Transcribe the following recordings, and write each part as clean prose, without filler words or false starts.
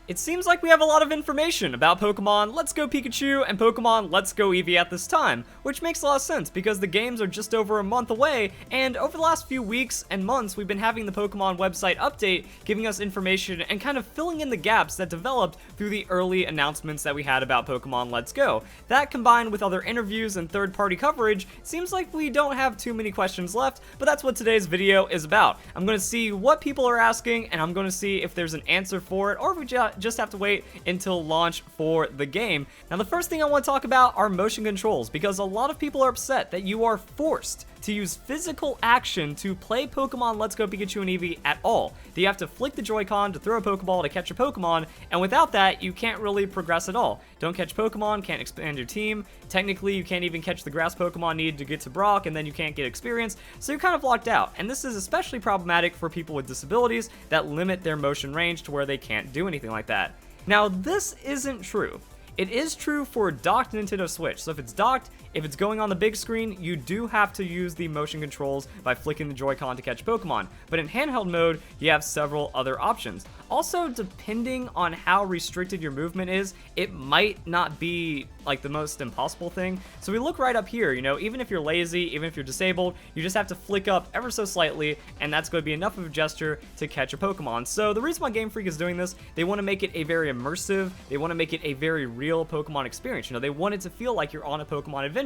It seems like we have a lot of information about Pokemon Let's Go Pikachu and Pokemon Let's Go Eevee at this time, which makes a lot of sense because the games are just over a month away, and over the last few weeks and months we've been having the Pokemon website update, giving us information and kind of filling in the gaps that developed through the early announcements that we had about Pokemon Let's Go. That combined with other interviews and third-party coverage, seems like we don't have too many questions left, but that's what today's video is about. I'm going to see what people are asking, and I'm going to see if there's an answer for it, or if we just have to wait until launch for the game. Now, the first thing I want to talk about are motion controls, because a lot of people are upset that you are forced to use physical action to play Pokemon Let's Go Pikachu and Eevee at all. You have to flick the Joy-Con to throw a Pokeball to catch a Pokemon, and without that, you can't really progress at all. Don't catch Pokemon, can't expand your team. Technically, you can't even catch the grass Pokemon needed to get to Brock, and then you can't get experience, so you're kind of locked out. And this is especially problematic for people with disabilities that limit their motion range to where they can't do anything like that. Now, this isn't true. It is true for docked Nintendo Switch, so if it's docked, if it's going on the big screen, you do have to use the motion controls by flicking the Joy-Con to catch Pokemon, but in handheld mode, you have several other options. Also, depending on how restricted your movement is, it might not be like the most impossible thing. So we look right up here, you know, even if you're lazy, even if you're disabled, you just have to flick up ever so slightly, and that's going to be enough of a gesture to catch a Pokemon. So the reason why Game Freak is doing this, they want to make it a very immersive, they want to make it a very real Pokemon experience. You know, they want it to feel like you're on a Pokemon adventure.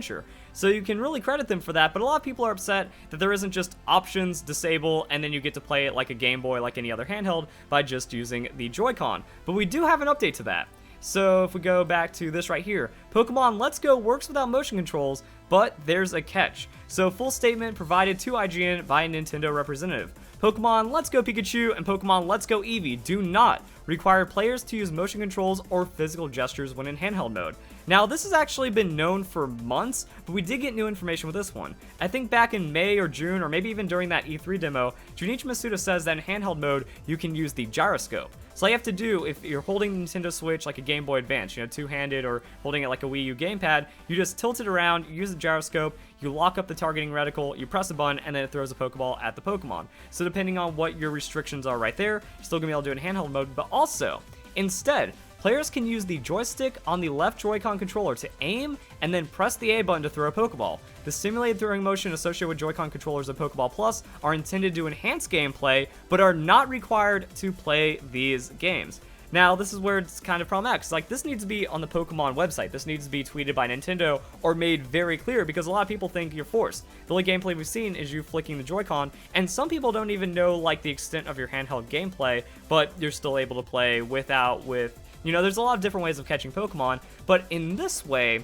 So you can really credit them for that, but a lot of people are upset that there isn't just options, disable, and then you get to play it like a Game Boy, like any other handheld, by just using the Joy-Con. But we do have an update to that. So if we go back to this right here, Pokemon Let's Go works without motion controls, but there's a catch. So full statement provided to IGN by a Nintendo representative. Pokemon Let's Go Pikachu and Pokemon Let's Go Eevee do not require players to use motion controls or physical gestures when in handheld mode. Now, this has actually been known for months, but we did get new information with this one. I think back in May or June, or maybe even during that E3 demo, Junichi Masuda says that in handheld mode, you can use the gyroscope. So all you have to do, if you're holding the Nintendo Switch like a Game Boy Advance, you know, two-handed, or holding it like a Wii U gamepad, you just tilt it around, you use the gyroscope, you lock up the targeting reticle, you press a button, and then it throws a Pokeball at the Pokemon. So depending on what your restrictions are right there, you're still going to be able to do it in handheld mode, but also, instead, players can use the joystick on the left Joy-Con controller to aim and then press the A button to throw a Pokeball. The simulated throwing motion associated with Joy-Con controllers of Pokeball Plus are intended to enhance gameplay, but are not required to play these games. Now, this is where it's kind of problematic, because like, this needs to be on the Pokemon website. This needs to be tweeted by Nintendo or made very clear, because a lot of people think you're forced. The only gameplay we've seen is you flicking the Joy-Con, and some people don't even know like the extent of your handheld gameplay, but you're still able to play without, you know, there's a lot of different ways of catching Pokemon, but in this way,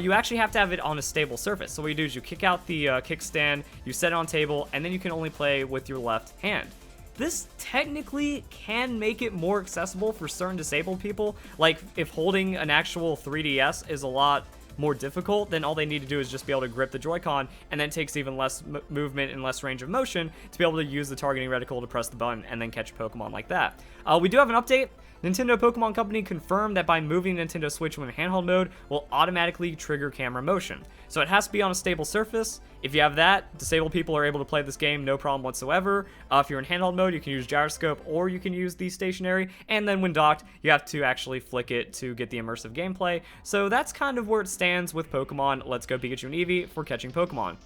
you actually have to have it on a stable surface. So what you do is you kick out the kickstand, you set it on table, and then you can only play with your left hand. This technically can make it more accessible for certain disabled people. Like, if holding an actual 3DS is a lot more difficult, then all they need to do is just be able to grip the Joy-Con, and then it takes even less movement and less range of motion to be able to use the targeting reticle to press the button and then catch a Pokemon like that. We do have an update. Nintendo Pokemon Company confirmed that by moving Nintendo Switch when in handheld mode will automatically trigger camera motion. So it has to be on a stable surface. If you have that, disabled people are able to play this game no problem whatsoever. If you're in handheld mode, you can use gyroscope or you can use the stationary, and then when docked, you have to actually flick it to get the immersive gameplay. So that's kind of where it stands with Pokemon Let's Go Pikachu and Eevee for catching Pokemon.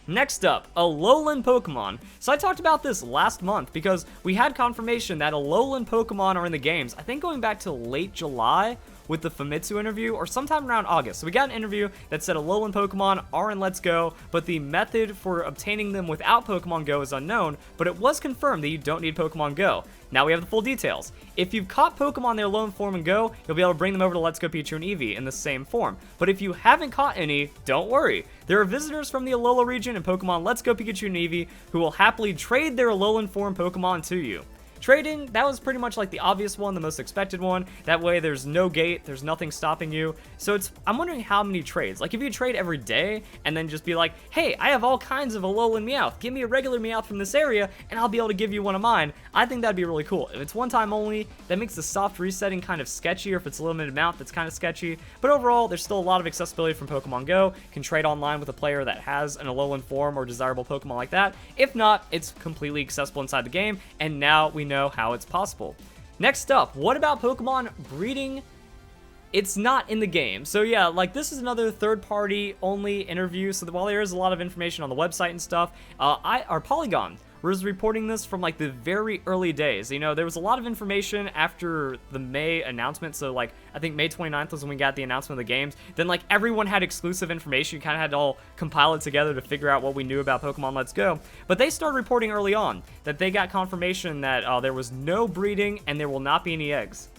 Next up, Alolan Pokemon. So I talked about this last month because we had confirmation that Alolan Pokemon are in the games, I think going back to late July with the Famitsu interview, or sometime around August. So we got an interview that said Alolan Pokemon are in Let's Go, but the method for obtaining them without Pokemon Go is unknown, but it was confirmed that you don't need Pokemon Go. Now we have the full details. If you've caught Pokemon in their Alolan form in Go, you'll be able to bring them over to Let's Go Pikachu and Eevee in the same form. But if you haven't caught any, don't worry. There are visitors from the Alola region in Pokemon Let's Go Pikachu and Eevee who will happily trade their Alolan form Pokemon to you. Trading, that was pretty much like the obvious one, the most expected one. That way there's no gate, there's nothing stopping you. So I'm wondering how many trades. Like if you trade every day and then just be like, hey, I have all kinds of Alolan Meowth. Give me a regular Meowth from this area and I'll be able to give you one of mine. I think that'd be really cool. If it's one time only, that makes the soft resetting kind of sketchy, or if it's a limited amount, that's kind of sketchy. But overall, there's still a lot of accessibility from Pokemon Go. You can trade online with a player that has an Alolan form or desirable Pokemon like that. If not, it's completely accessible inside the game, and now we know how it's possible. Next up, what about Pokemon breeding? It's not in the game. So yeah, like this is another third-party only interview. So while there is a lot of information on the website and stuff, our Polygon was reporting this from like the very early days. You know, there was a lot of information after the May announcement. So like, I think May 29th was when we got the announcement of the games. Then like everyone had exclusive information. You kind of had to all compile it together to figure out what we knew about Pokemon Let's Go. But they started reporting early on that they got confirmation that there was no breeding and there will not be any eggs.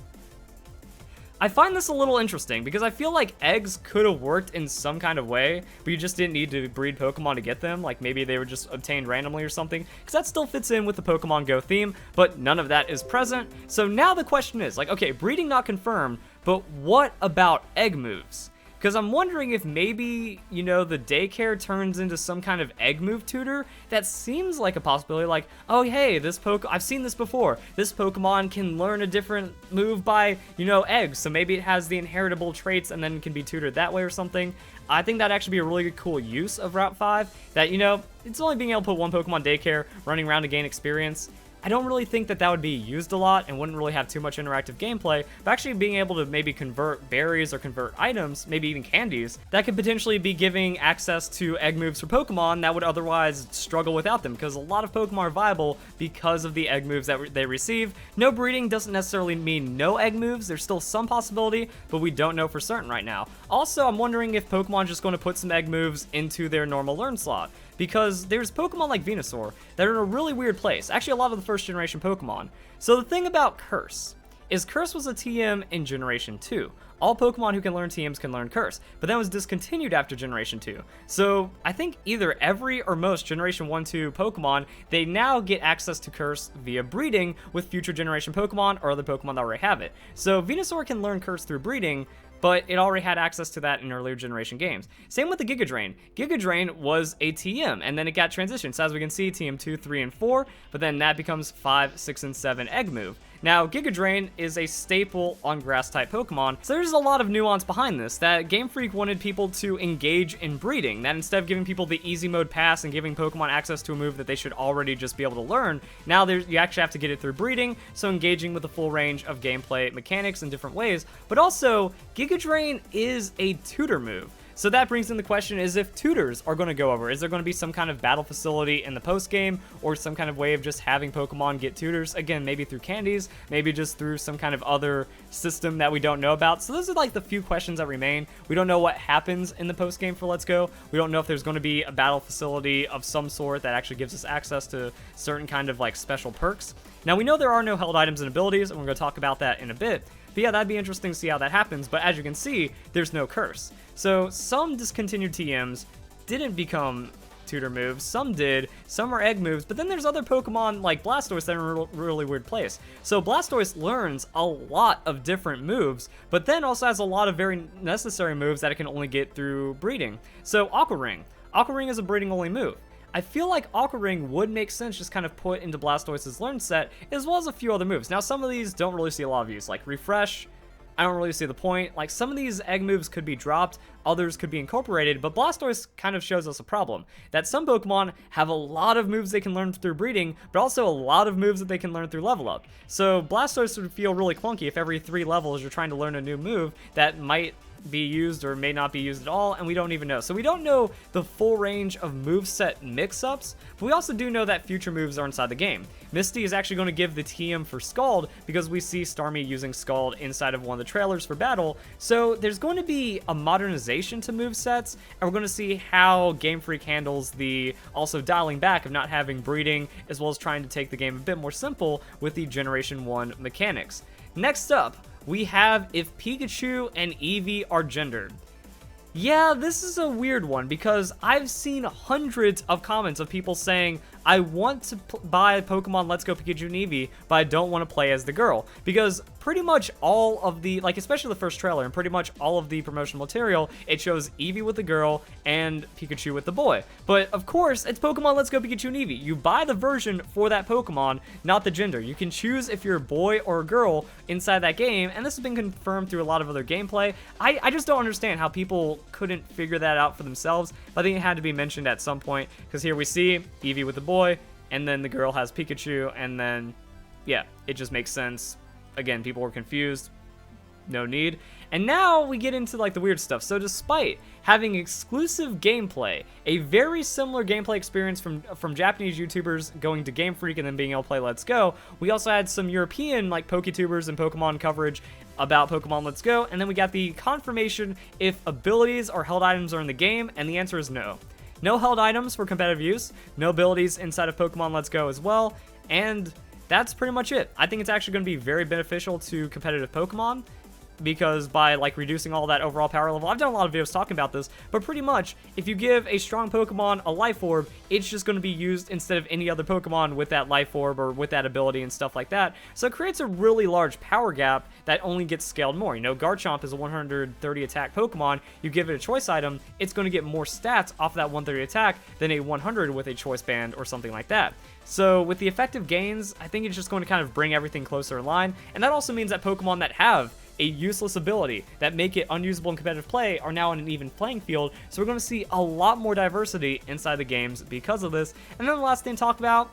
I find this a little interesting because I feel like eggs could have worked in some kind of way, but you just didn't need to breed Pokemon to get them. Like maybe they were just obtained randomly or something, because that still fits in with the Pokemon Go theme, but none of that is present. So now the question is, like, okay, breeding not confirmed, but what about egg moves? Because I'm wondering if maybe, you know, the daycare turns into some kind of egg move tutor. That seems like a possibility. Like, oh, hey, I've seen this before. This Pokemon can learn a different move by, you know, eggs. So maybe it has the inheritable traits and then can be tutored that way or something. I think that'd actually be a really cool use of Route 5. That, you know, it's only being able to put one Pokemon daycare running around to gain experience. I don't really think that would be used a lot and wouldn't really have too much interactive gameplay, but actually being able to maybe convert berries or convert items, maybe even candies, that could potentially be giving access to egg moves for Pokemon that would otherwise struggle without them, because a lot of Pokemon are viable because of the egg moves that they receive. No breeding doesn't necessarily mean no egg moves. There's still some possibility, but we don't know for certain right now. Also, I'm wondering if Pokemon are just going to put some egg moves into their normal learn slot, because there's Pokemon like Venusaur that are in a really weird place. Actually, a lot of the first generation Pokemon. So the thing about Curse is Curse was a TM in Generation 2. All Pokemon who can learn TMs can learn Curse, but then was discontinued after Generation 2. So I think either every or most Generation 1-2 Pokemon, they now get access to Curse via breeding with future generation Pokemon or other Pokemon that already have it. So Venusaur can learn Curse through breeding, but it already had access to that in earlier generation games. Same with the Giga Drain. Giga Drain was a TM, and then it got transitioned. So as we can see, TM 2, 3, and 4, but then that becomes 5, 6, and 7 egg move. Now, Giga Drain is a staple on grass-type Pokemon, so there's a lot of nuance behind this, that Game Freak wanted people to engage in breeding, that instead of giving people the easy mode pass and giving Pokemon access to a move that they should already just be able to learn, now you actually have to get it through breeding, so engaging with the full range of gameplay mechanics in different ways. But also, Giga Drain is a tutor move. So that brings in the question is if tutors are going to go over. Is there going to be some kind of battle facility in the post-game, or some kind of way of just having Pokemon get tutors? Again, maybe through candies, maybe just through some kind of other system that we don't know about. So those are like the few questions that remain. We don't know what happens in the post-game for Let's Go. We don't know if there's going to be a battle facility of some sort that actually gives us access to certain kind of like special perks. Now we know there are no held items and abilities, and we're going to talk about that in a bit. But yeah, that'd be interesting to see how that happens, but as you can see, there's no Curse. So some discontinued TMs didn't become tutor moves, some did, some are egg moves, but then there's other Pokemon like Blastoise that are in a really weird place. So Blastoise learns a lot of different moves, but then also has a lot of very necessary moves that it can only get through breeding. So Aqua Ring. Aqua Ring is a breeding only move. I feel like Aqua Ring would make sense just kind of put into Blastoise's learn set, as well as a few other moves. Now, some of these don't really see a lot of use, like Refresh. I don't really see the point. Like, some of these egg moves could be dropped, others could be incorporated, but Blastoise kind of shows us a problem. That some Pokemon have a lot of moves they can learn through breeding, but also a lot of moves that they can learn through level up. So Blastoise would feel really clunky if every 3 levels you're trying to learn a new move that might be used or may not be used at all, and we don't even know. So we don't know the full range of moveset mix-ups, but we also do know that future moves are inside the game. Misty is actually going to give the TM for Scald, because we see Starmie using Scald inside of one of the trailers for battle, so there's going to be a modernization to movesets, and we're going to see how Game Freak handles the also dialing back of not having breeding, as well as trying to take the game a bit more simple with the Generation 1 mechanics. Next up, we have if Pikachu and Eevee are gendered. Yeah, this is a weird one because I've seen hundreds of comments of people saying, I want to buy Pokemon Let's Go Pikachu and Eevee, but I don't want to play as the girl. Because pretty much all of the, like especially the first trailer and pretty much all of the promotional material, it shows Eevee with the girl and Pikachu with the boy. But of course, it's Pokemon Let's Go Pikachu and Eevee. You buy the version for that Pokemon, not the gender. You can choose if you're a boy or a girl inside that game, and this has been confirmed through a lot of other gameplay. I just don't understand how people couldn't figure that out for themselves, but I think it had to be mentioned at some point, because here we see Eevee with the boy, and then the girl has Pikachu, and then, yeah, it just makes sense. again, people were confused. No need. And now we get into like the weird stuff. So despite having exclusive gameplay, a very similar gameplay experience from Japanese YouTubers going to Game Freak and then being able to play Let's Go, we also had some European like PokeTubers and Pokemon coverage about Pokemon Let's Go, and then we got the confirmation if abilities or held items are in the game, and the answer is no. No held items for competitive use, no abilities inside of Pokemon Let's Go as well, and that's pretty much it. I think it's actually going to be very beneficial to competitive Pokemon, because by like reducing all that overall power level, I've done a lot of videos talking about this, but pretty much if you give a strong Pokemon a life orb, it's just going to be used instead of any other Pokemon with that life orb or with that ability and stuff like that. So it creates a really large power gap that only gets scaled more. You know, Garchomp is a 130 attack Pokemon. You give it a choice item, it's going to get more stats off that 130 attack than a 100 with a choice band or something like that. So with the effective gains, I think it's just going to kind of bring everything closer in line, and that also means that Pokemon that have a useless ability that make it unusable in competitive play are now on an even playing field, so we're going to see a lot more diversity inside the games because of this. And then the last thing to talk about,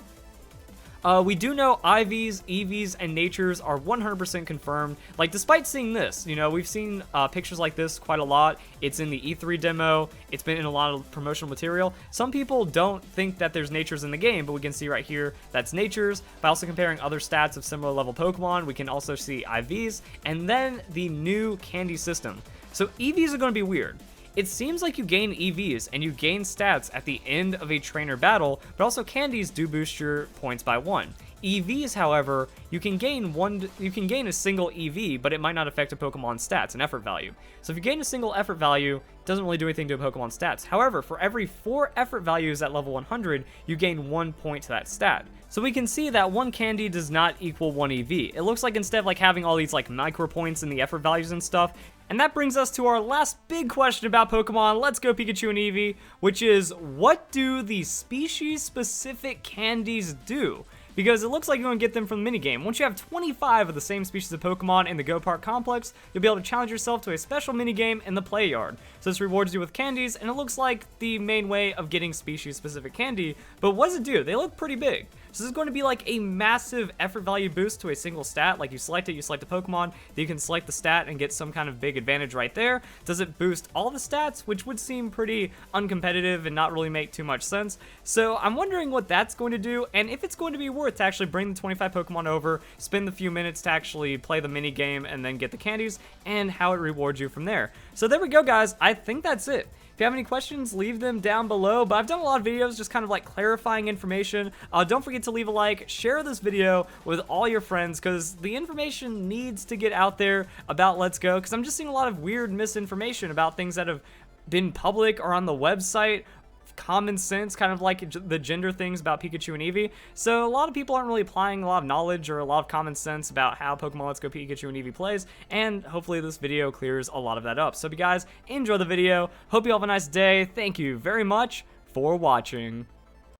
we do know IVs, EVs, and Natures are 100% confirmed. Like, despite seeing this, you know, we've seen pictures like this quite a lot. It's in the E3 demo. It's been in a lot of promotional material. Some people don't think that there's Natures in the game, but we can see right here that's Natures. By also comparing other stats of similar level Pokemon, we can also see IVs, and then the new candy system. So EVs are going to be weird. It seems like you gain EVs and you gain stats at the end of a trainer battle, but also candies do boost your points by 1. EVs, however, you can gain a single EV, but it might not affect a Pokemon's stats and effort value. So if you gain a single effort value, it doesn't really do anything to a Pokemon's stats. However, for every 4 effort values at level 100, you gain 1 point to that stat. So we can see that 1 candy does not equal 1 EV. It looks like instead of like having all these like micro points in the effort values and stuff. And that brings us to our last big question about Pokemon Let's Go Pikachu and Eevee, which is, what do the species-specific candies do? Because it looks like you're going to get them from the minigame. Once you have 25 of the same species of Pokemon in the Go Park complex, you'll be able to challenge yourself to a special minigame in the play yard. So this rewards you with candies, and it looks like the main way of getting species-specific candy. But what does it do? They look pretty big. So this is going to be like a massive effort value boost to a single stat. Like you select it, you select a Pokemon, then you can select the stat and get some kind of big advantage right there. Does it boost all the stats, which would seem pretty uncompetitive and not really make too much sense? So I'm wondering what that's going to do, and if it's going to be worth to actually bring the 25 Pokemon over, spend the few minutes to actually play the mini game and then get the candies, and how it rewards you from there. So there we go, guys. I think that's it. If you have any questions, leave them down below, but I've done a lot of videos just kind of like clarifying information. Don't forget to leave a like, share this video with all your friends, because the information needs to get out there about Let's Go, because I'm just seeing a lot of weird misinformation about things that have been public or on the website, common sense, kind of like the gender things about Pikachu and Eevee. So a lot of people aren't really applying a lot of knowledge or a lot of common sense about how Pokemon Let's Go Pikachu and Eevee plays, and hopefully this video clears a lot of that up. So if you guys enjoy the video, hope you all have a nice day. Thank you very much for watching.